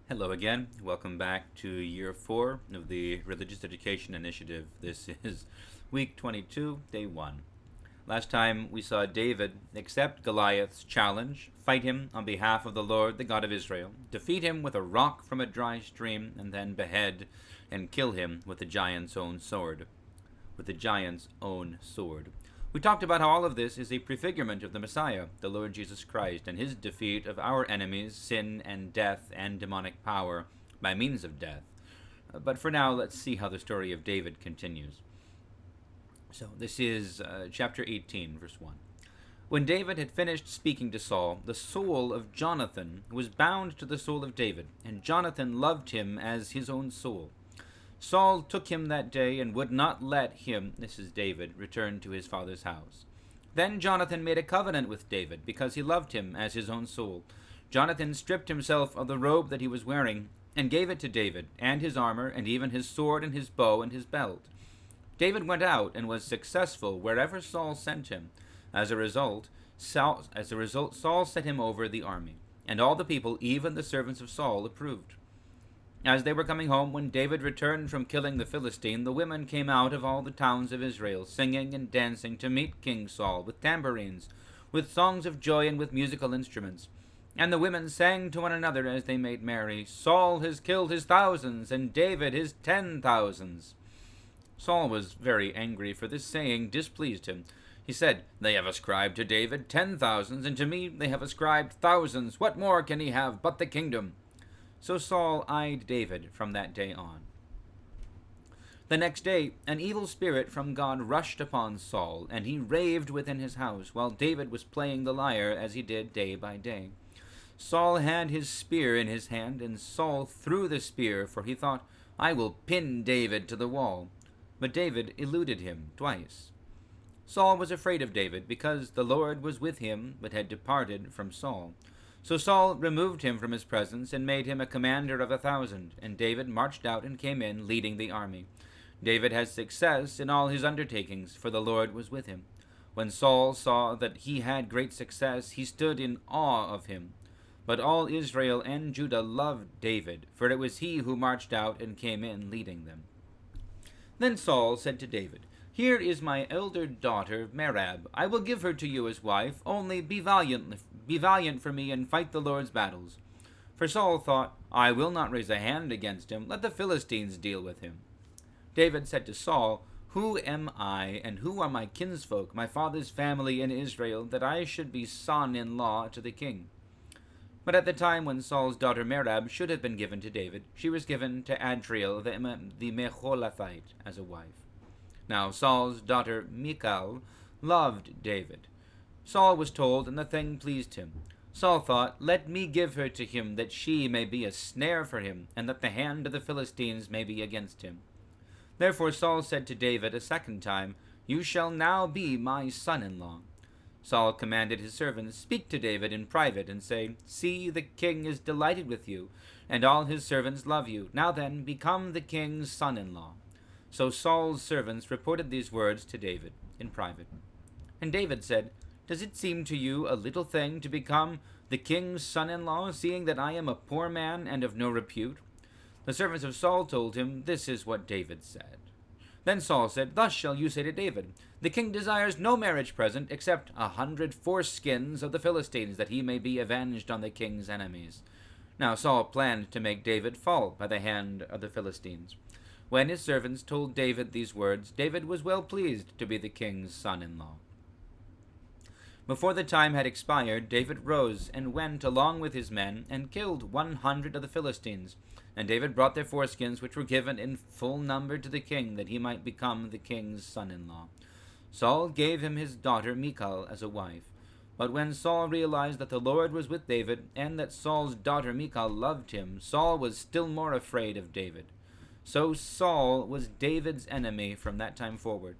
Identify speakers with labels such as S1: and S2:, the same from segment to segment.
S1: Hello again. Welcome back to year 4 of the Religious Education Initiative. This is week 22, day 1. Last time we saw David accept Goliath's challenge, fight him on behalf of the Lord, the God of Israel, defeat him with a rock from a dry stream, and then behead and kill him with the giant's own sword. We talked about how all of this is a prefigurement of the Messiah, the Lord Jesus Christ, and his defeat of our enemies, sin and death and demonic power, by means of death. But for now, let's see how the story of David continues. So this is chapter 18, verse 1. When David had finished speaking to Saul, the soul of Jonathan was bound to the soul of David, and Jonathan loved him as his own soul. Saul took him that day and would not let him, this is David, return to his father's house. Then Jonathan made a covenant with David, because he loved him as his own soul. Jonathan stripped himself of the robe that he was wearing, and gave it to David, and his armor, and even his sword, and his bow, and his belt. David went out and was successful wherever Saul sent him. As a result, Saul set him over the army, and all the people, even the servants of Saul, approved. As they were coming home, when David returned from killing the Philistine, the women came out of all the towns of Israel, singing and dancing to meet King Saul, with tambourines, with songs of joy, and with musical instruments. And the women sang to one another as they made merry, "Saul has killed his thousands, and David his 10,000s." Saul was very angry, for this saying displeased him. He said, "They have ascribed to David 10,000s, and to me they have ascribed thousands. What more can he have but the kingdom?" So Saul eyed David from that day on. The next day, an evil spirit from God rushed upon Saul, and he raved within his house, while David was playing the lyre as he did day by day. Saul had his spear in his hand, and Saul threw the spear, for he thought, "I will pin David to the wall." But David eluded him twice. Saul was afraid of David, because the Lord was with him, but had departed from Saul. So Saul removed him from his presence, and made him a commander of 1,000, and David marched out and came in, leading the army. David had success in all his undertakings, for the Lord was with him. When Saul saw that he had great success, he stood in awe of him. But all Israel and Judah loved David, for it was he who marched out and came in, leading them. Then Saul said to David, "Here is my elder daughter Merab. I will give her to you as wife, only be valiant for me and fight the Lord's battles." For Saul thought, "I will not raise a hand against him. Let the Philistines deal with him." David said to Saul, "Who am I, and who are my kinsfolk, my father's family in Israel, that I should be son-in-law to the king?" But at the time when Saul's daughter Merab should have been given to David, she was given to Adriel the Meholathite as a wife. Now Saul's daughter Michal loved David. Saul was told, and the thing pleased him. Saul thought, "Let me give her to him, that she may be a snare for him, and that the hand of the Philistines may be against him." Therefore Saul said to David a second time, "You shall now be my son-in-law." Saul commanded his servants, "Speak to David in private, and say, 'See, the king is delighted with you, and all his servants love you. Now then, become the king's son-in-law.'" So Saul's servants reported these words to David in private. And David said, "Does it seem to you a little thing to become the king's son-in-law, seeing that I am a poor man and of no repute?" The servants of Saul told him, "This is what David said." Then Saul said, "Thus shall you say to David, 'The king desires no marriage present except 100 foreskins of the Philistines, that he may be avenged on the king's enemies.'" Now Saul planned to make David fall by the hand of the Philistines. When his servants told David these words, David was well pleased to be the king's son-in-law. Before the time had expired, David rose and went along with his men and killed 100 of the Philistines. And David brought their foreskins, which were given in full number to the king, that he might become the king's son-in-law. Saul gave him his daughter Michal as a wife. But when Saul realized that the Lord was with David, and that Saul's daughter Michal loved him, Saul was still more afraid of David. So Saul was David's enemy from that time forward.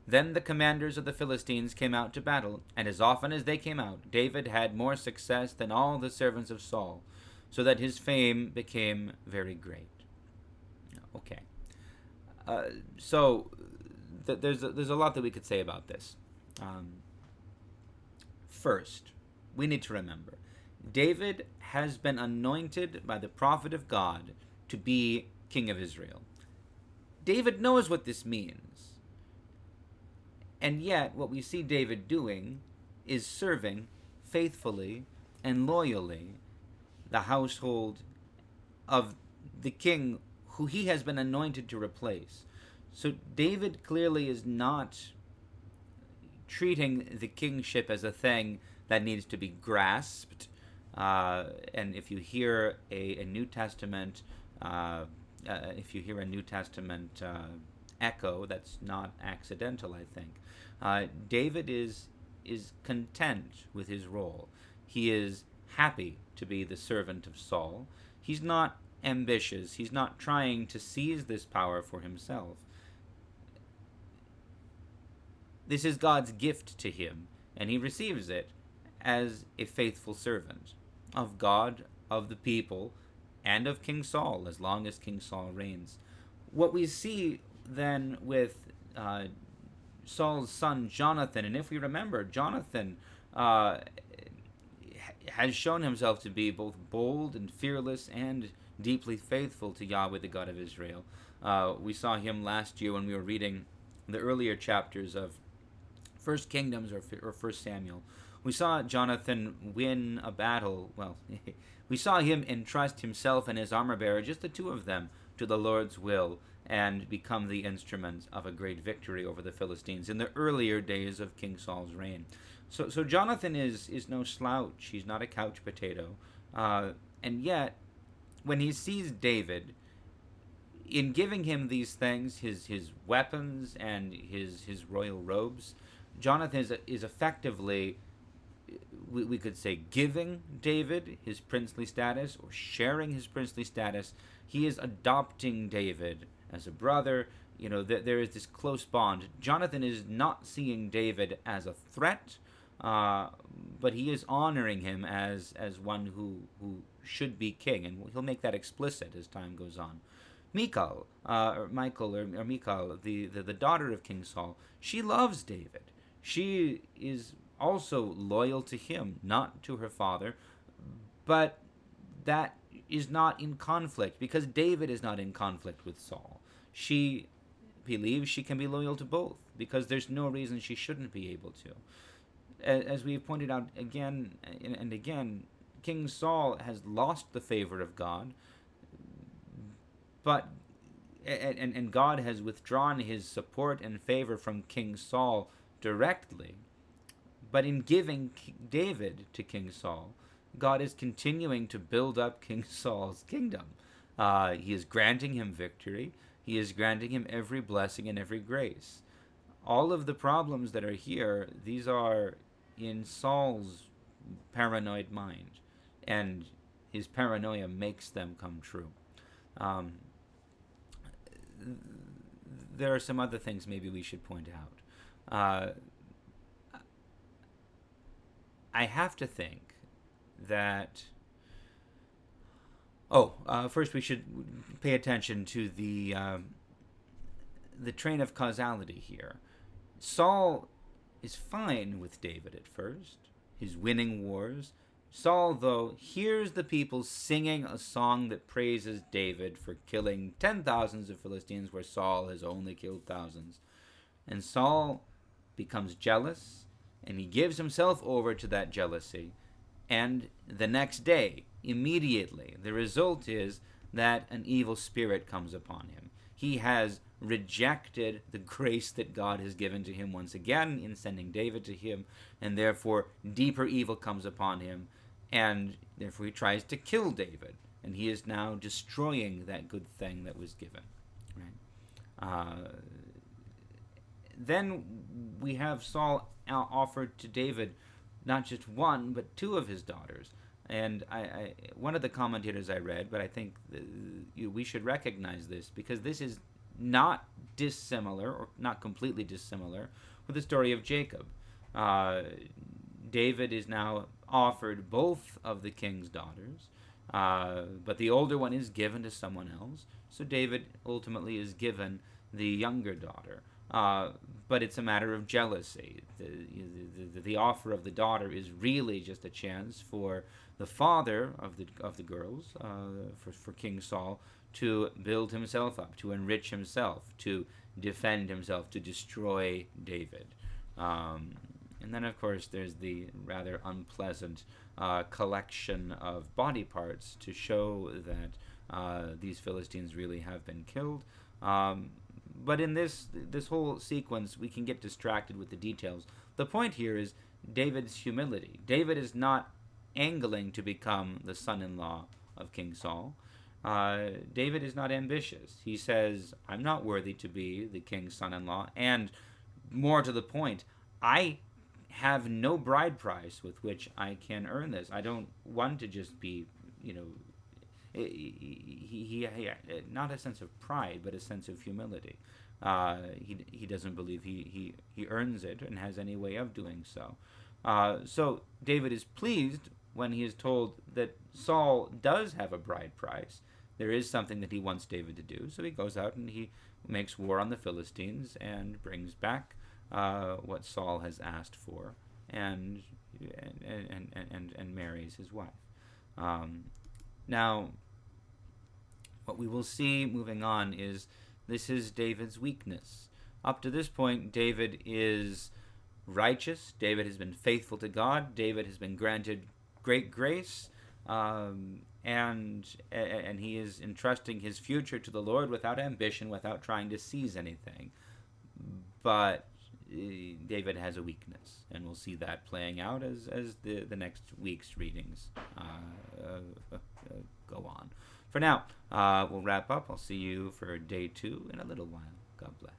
S1: Then the commanders of the Philistines came out to battle, and as often as they came out, David had more success than all the servants of Saul, so that his fame became very great. Okay. There's a lot that we could say about this. First, we need to remember, David has been anointed by the prophet of God to be king of Israel. David knows what this means. And yet, what we see David doing is serving faithfully and loyally the household of the king who he has been anointed to replace. So David clearly is not treating the kingship as a thing that needs to be grasped. And if you hear a New Testament, echo, that's not accidental, I think. David is content with his role. He is happy to be the servant of Saul. He's not ambitious. He's not trying to seize this power for himself. This is God's gift to him, and he receives it as a faithful servant of God, of the people, and of King Saul, as long as King Saul reigns. What we see then with Saul's son Jonathan, and if we remember, Jonathan has shown himself to be both bold and fearless and deeply faithful to Yahweh, the God of Israel. We saw him last year when we were reading the earlier chapters of First Kingdoms or First Samuel. We saw Jonathan win a battle. Well, we saw him entrust himself and his armor bearer, just the two of them, to the Lord's will, and become the instruments of a great victory over the Philistines in the earlier days of King Saul's reign. So Jonathan is no slouch. He's not a couch potato. And yet, when he sees David, in giving him these things, his weapons and his royal robes, Jonathan is effectively, we could say, giving David his princely status or sharing his princely status. He is adopting David as a brother. There is this close bond. Jonathan is not seeing David as a threat, but he is honoring him as one who should be king, and he'll make that explicit as time goes on. Michal, the daughter of King Saul, she loves David. She is also loyal to him, not to her father, but that is not in conflict, because David is not in conflict with Saul. She believes she can be loyal to both, because there's no reason she shouldn't be able to. As we've pointed out again and again, King Saul has lost the favor of God, but and God has withdrawn his support and favor from King Saul directly. But in giving David to King Saul, God is continuing to build up King Saul's kingdom. He is granting him victory. He is granting him every blessing and every grace. All of the problems that are here, these are in Saul's paranoid mind, and his paranoia makes them come true. There are some other things maybe we should point out. I have to think that... first we should pay attention to the train of causality here. Saul is fine with David at first. He's winning wars. Saul, though, hears the people singing a song that praises David for killing 10,000s of Philistines where Saul has only killed thousands. And Saul becomes jealous, and he gives himself over to that jealousy. And the next day, immediately, the result is that an evil spirit comes upon him. He has rejected the grace that God has given to him once again in sending David to him, and therefore deeper evil comes upon him, and therefore he tries to kill David, and he is now destroying that good thing that was given. Right? Then we have Saul offered to David not just one, but two of his daughters. And one of the commentators I read, but I think we should recognize this, because this is not dissimilar, or not completely dissimilar, with the story of Jacob. David is now offered both of the king's daughters, but the older one is given to someone else. So David ultimately is given the younger daughter. but it's a matter of jealousy. The offer of the daughter is really just a chance for the father of the girls, for King Saul, to build himself up, to enrich himself, to defend himself, to destroy David. And then, of course, there's the rather unpleasant collection of body parts to show that these Philistines really have been killed. But in this whole sequence, we can get distracted with the details. The point here is David's humility. David is not angling to become the son-in-law of King Saul. David is not ambitious. He says, I'm not worthy to be the king's son-in-law, and more to the point, I have no bride price with which I can earn this. I don't want to just be, he not a sense of pride, but a sense of humility. He doesn't believe he earns it and has any way of doing so. So David is pleased when he is told that Saul does have a bride price. There is something that he wants David to do. So he goes out and he makes war on the Philistines and brings back what Saul has asked for, and marries his wife. Now, what we will see moving on is this is David's weakness. Up to this point, David is righteous. David has been faithful to God. David has been granted great grace, and he is entrusting his future to the Lord without ambition, without trying to seize anything. But David has a weakness, and we'll see that playing out as the next week's readings go on. For now, we'll wrap up. I'll see you for day 2 in a little while. God bless.